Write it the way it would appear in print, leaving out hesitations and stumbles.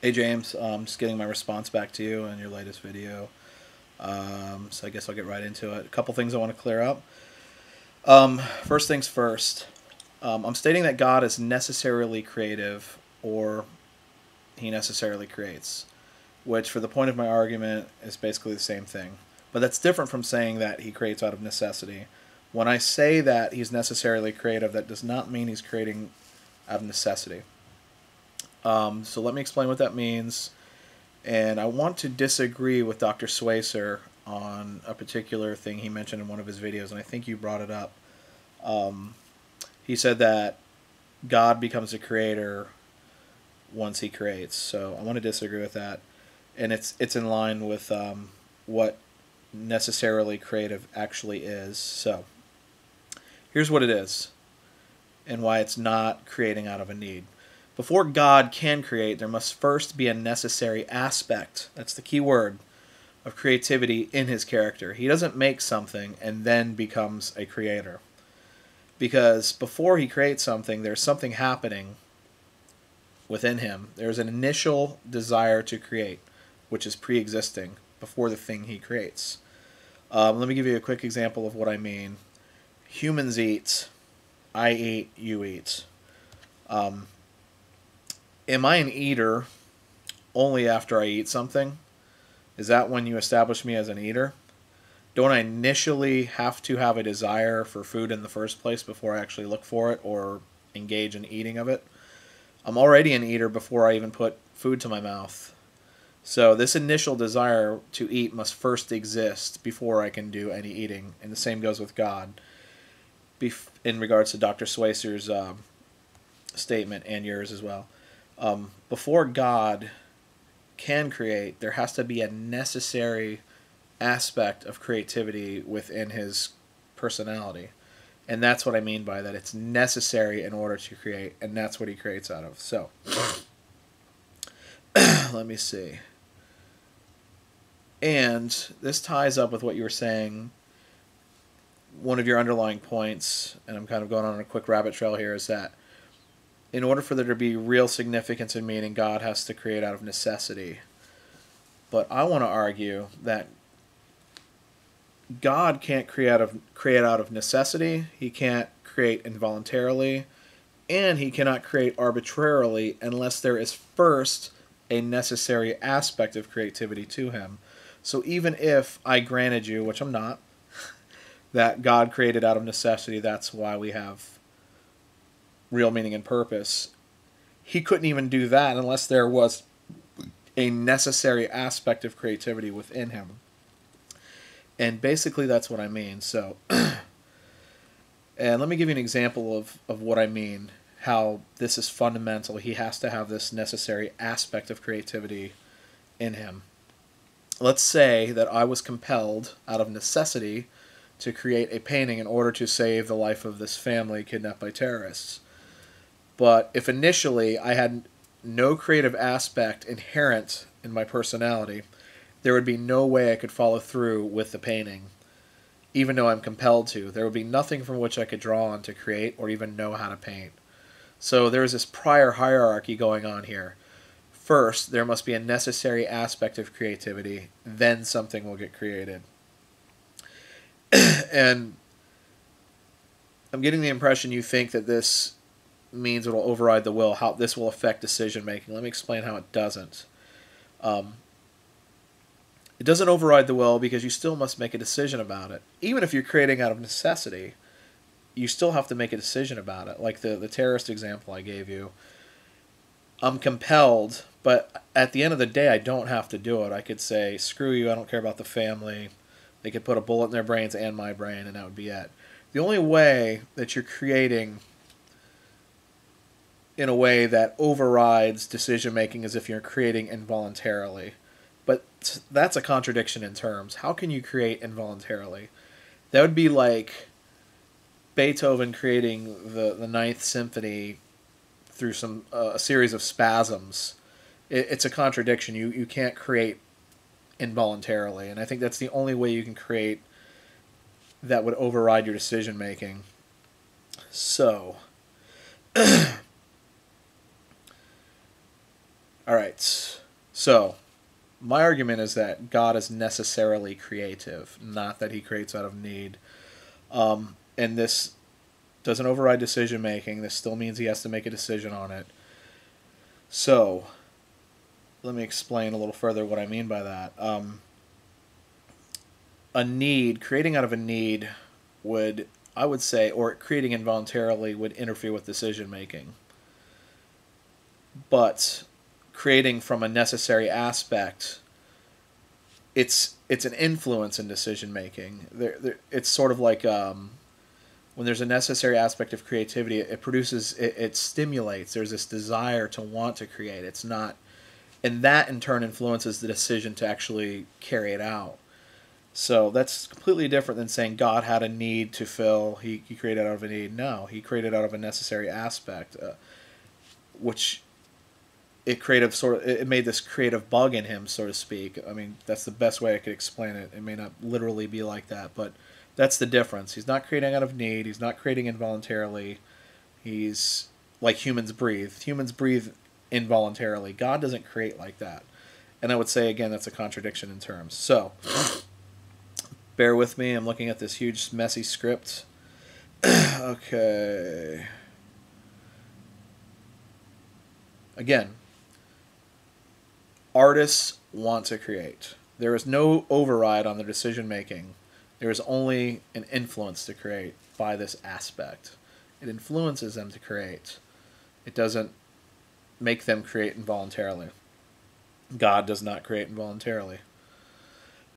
Hey James, just getting my response back to you on your latest video. So I guess I'll get right into it. A couple things I want to clear up. First things first. I'm stating that God is necessarily creative, or he necessarily creates, which for the point of my argument is basically the same thing. But that's different from saying that he creates out of necessity. When I say that he's necessarily creative, that does not mean he's creating out of necessity. So let me explain what that means. And I want to disagree with Dr. Swacer on a particular thing he mentioned in one of his videos, and I think you brought it up. He said that God becomes a creator once he creates. So I want to disagree with that. And it's in line with what necessarily creative actually is. So here's what it is and why it's not creating out of a need. Before God can create, there must first be a necessary aspect, that's the key word, of creativity in his character. He doesn't make something and then becomes a creator. Because before he creates something, there's something happening within him. There's an initial desire to create, which is pre-existing before the thing he creates. Let me give you a quick example of what I mean. Humans eat. I eat. You eat. Am I an eater only after I eat something? Is that when you establish me as an eater? Don't I initially have to have a desire for food in the first place before I actually look for it or engage in eating of it? I'm already an eater before I even put food to my mouth. So this initial desire to eat must first exist before I can do any eating. And the same goes with God in regards to Dr. Swacer's statement and yours as well. Before God can create, there has to be a necessary aspect of creativity within his personality. And that's what I mean by that. It's necessary in order to create, and that's what he creates out of. So, let me see. And this ties up with what you were saying. One of your underlying points, and I'm kind of going on a quick rabbit trail here, is that in order for there to be real significance and meaning, God has to create out of necessity. But I want to argue that God can't create out of necessity. He can't create involuntarily, and he cannot create arbitrarily unless there is first a necessary aspect of creativity to him. So even if I granted you, which I'm not, that God created out of necessity, that's why we have real meaning and purpose, he couldn't even do that unless there was a necessary aspect of creativity within him. And basically that's what I mean. So, and let me give you an example of what I mean, how this is fundamental. He has to have this necessary aspect of creativity in him. Let's say that I was compelled out of necessity to create a painting in order to save the life of this family kidnapped by terrorists. But if initially I had no creative aspect inherent in my personality, there would be no way I could follow through with the painting, even though I'm compelled to. There would be nothing from which I could draw on to create or even know how to paint. So there's this prior hierarchy going on here. First, there must be a necessary aspect of creativity, then something will get created. And I'm getting the impression you think that this means it will override the will, how this will affect decision making. Let me explain how it doesn't. It doesn't override the will because you still must make a decision about it. Even if you're creating out of necessity, you still have to make a decision about it. Like the terrorist example I gave you. I'm compelled, but at the end of the day, I don't have to do it. I could say, screw you, I don't care about the family. They could put a bullet in their brains and my brain, and that would be it. The only way that you're creating in a way that overrides decision-making is if you're creating involuntarily. But that's a contradiction in terms. How can you create involuntarily? That would be like Beethoven creating the Ninth Symphony through a series of spasms. It's a contradiction. You can't create involuntarily, and I think that's the only way you can create that would override your decision-making. So, all right. So, my argument is that God is necessarily creative, not that he creates out of need. And this doesn't override decision making. This still means he has to make a decision on it. So, let me explain a little further what I mean by that. A need, creating out of a need would, I would say, or creating involuntarily would interfere with decision making. But creating from a necessary aspect, it's an influence in decision making. It's sort of like when there's a necessary aspect of creativity, it produces, it stimulates. There's this desire to want to create. It's not, and that in turn influences the decision to actually carry it out. So that's completely different than saying God had a need to fill. He created out of a need. No, he created out of a necessary aspect, which it made this creative bug in him, so to speak. I mean, that's the best way I could explain it. It may not literally be like that, but that's the difference. He's not creating out of need. He's not creating involuntarily. He's like humans breathe. Humans breathe involuntarily. God doesn't create like that. And I would say, again, that's a contradiction in terms. So, bear with me. I'm looking at this huge, messy script. Okay. Again, artists want to create. There is no override on their decision making. There is only an influence to create by this aspect. It influences them to create. It doesn't make them create involuntarily. God does not create involuntarily.